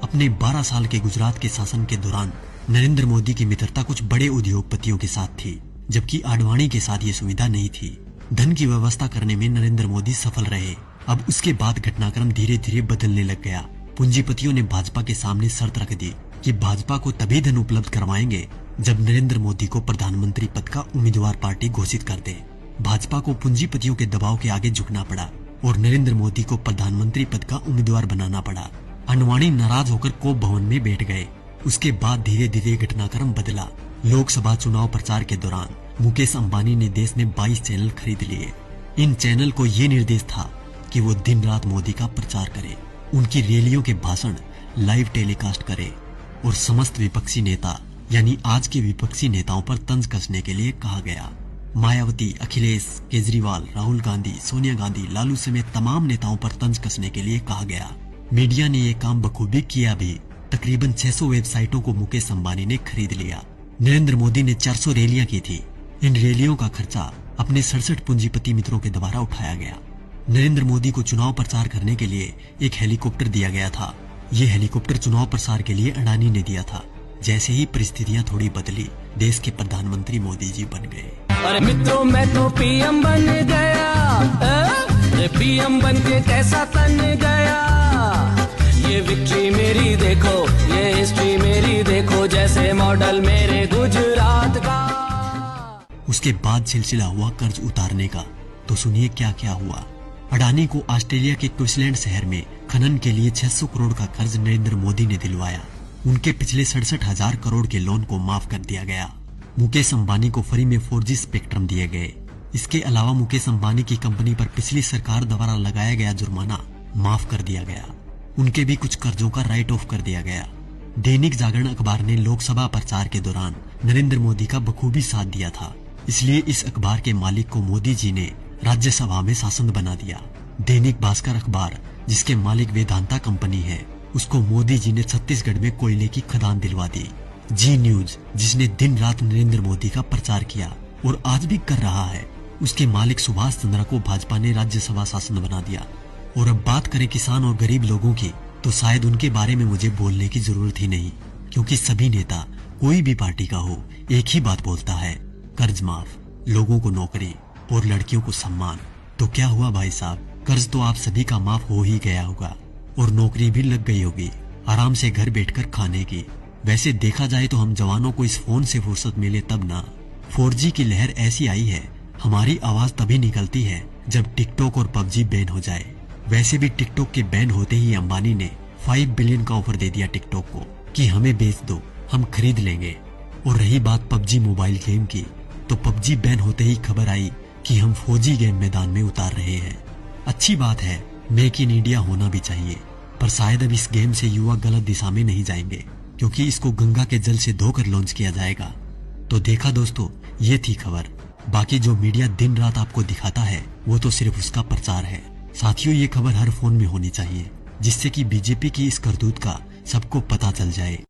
अपने 12 साल के गुजरात के शासन के दौरान नरेंद्र मोदी की मित्रता कुछ बड़े उद्योगपतियों के साथ थी, जबकि आडवाणी के साथ ये सुविधा नहीं थी। धन की व्यवस्था करने में नरेंद्र मोदी सफल रहे। अब उसके बाद घटनाक्रम धीरे धीरे बदलने लग गया। पूंजीपतियों ने भाजपा के सामने शर्त रख दी कि भाजपा को तभी धन उपलब्ध करवाएंगे जब नरेंद्र मोदी को प्रधानमंत्री पद का उम्मीदवार पार्टी घोषित कर दे। भाजपा को पूंजीपतियों के दबाव के आगे झुकना पड़ा और नरेंद्र मोदी को प्रधानमंत्री पद का उम्मीदवार बनाना पड़ा। आडवाणी नाराज होकर कोप भवन में बैठ गए। उसके बाद धीरे धीरे घटनाक्रम बदला। लोकसभा चुनाव प्रचार के दौरान मुकेश अंबानी ने देश में 22 चैनल खरीद लिए। इन चैनल को ये निर्देश था कि वो दिन रात मोदी का प्रचार करे, उनकी रैलियों के भाषण लाइव टेलीकास्ट करे और समस्त विपक्षी नेता यानी आज के विपक्षी नेताओं पर तंज कसने के लिए कहा गया। मायावती, अखिलेश, केजरीवाल, राहुल गांधी, सोनिया गांधी, लालू समेत तमाम नेताओं पर तंज कसने के लिए कहा गया। मीडिया ने ये काम बखूबी किया भी। तकरीबन 600 वेबसाइटों को मुकेश अंबानी ने खरीद लिया। नरेंद्र मोदी ने 400 रैलियां की थी। इन रैलियों का खर्चा अपने 67 पूंजीपति मित्रों के द्वारा उठाया गया। नरेंद्र मोदी को चुनाव प्रचार करने के लिए एक हेलीकॉप्टर दिया गया था। ये हेलीकॉप्टर चुनाव प्रसार के लिए अडानी ने दिया था। जैसे ही परिस्थितियां थोड़ी बदली, देश के प्रधानमंत्री मोदी जी बन गए। अरे मित्रों, मैं तो पीएम बन गया। पीएम बन के कैसा तन गया। ये विक्ट्री मेरी देखो, ये हिस्ट्री मेरी देखो, जैसे मॉडल मेरे गुजरात का। उसके बाद सिलसिला हुआ कर्ज उतारने का। तो सुनिए क्या क्या हुआ। अडानी को ऑस्ट्रेलिया के क्वींसलैंड शहर में खनन के लिए 600 करोड़ का कर्ज नरेंद्र मोदी ने दिलवाया। उनके पिछले 67,000 करोड़ के लोन को माफ कर दिया गया। मुकेश अंबानी को फ्री में 4G स्पेक्ट्रम दिए गए। इसके अलावा मुकेश अंबानी की कंपनी पर पिछली सरकार द्वारा लगाया गया जुर्माना माफ कर दिया गया। उनके भी कुछ कर्जों का राइट ऑफ कर दिया गया। दैनिक जागरण अखबार ने लोकसभा प्रचार के दौरान नरेंद्र मोदी का बखूबी साथ दिया था, इसलिए इस अखबार के मालिक को मोदी जी ने राज्यसभा में सांसद बना दिया। दैनिक भास्कर अखबार, जिसके मालिक वेदांता कंपनी है, उसको मोदी जी ने छत्तीसगढ़ में कोयले की खदान दिलवा दी। जी न्यूज, जिसने दिन रात नरेंद्र मोदी का प्रचार किया और आज भी कर रहा है, उसके मालिक सुभाष चंद्रा को भाजपा ने राज्यसभा सांसद बना दिया। और अब बात करें किसान और गरीब लोगों की, तो शायद उनके बारे में मुझे बोलने की जरूरत ही नहीं, क्योंकि सभी नेता कोई भी पार्टी का हो एक ही बात बोलता है, कर्ज माफ, लोगों को नौकरी और लड़कियों को सम्मान। तो क्या हुआ भाई साहब, कर्ज तो आप सभी का माफ हो ही गया होगा और नौकरी भी लग गई होगी, आराम से घर बैठकर खाने की। वैसे देखा जाए तो हम जवानों को इस फोन से फुर्सत मिले तब ना। 4G की लहर ऐसी आई है, हमारी आवाज तभी निकलती है जब टिकटॉक और PUBG बैन हो जाए। वैसे भी टिकटॉक के बैन होते ही अंबानी ने 5 बिलियन का ऑफर दे दिया टिकटॉक को कि हमें बेच दो, हम खरीद लेंगे। और रही बात PUBG मोबाइल गेम की, तो PUBG बैन होते ही खबर आई कि हम 4G गेम मैदान में उतार रहे हैं। अच्छी बात है, मेक इन इंडिया होना भी चाहिए, पर शायद अब इस गेम से युवा गलत दिशा में नहीं जाएंगे, क्योंकि इसको गंगा के जल से धोकर लॉन्च किया जाएगा। तो देखा दोस्तों, ये थी खबर। बाकी जो मीडिया दिन रात आपको दिखाता है वो तो सिर्फ उसका प्रचार है। साथियों, ये खबर हर फोन में होनी चाहिए, जिससे कि बीजेपी की इस करतूत का सबको पता चल जाए।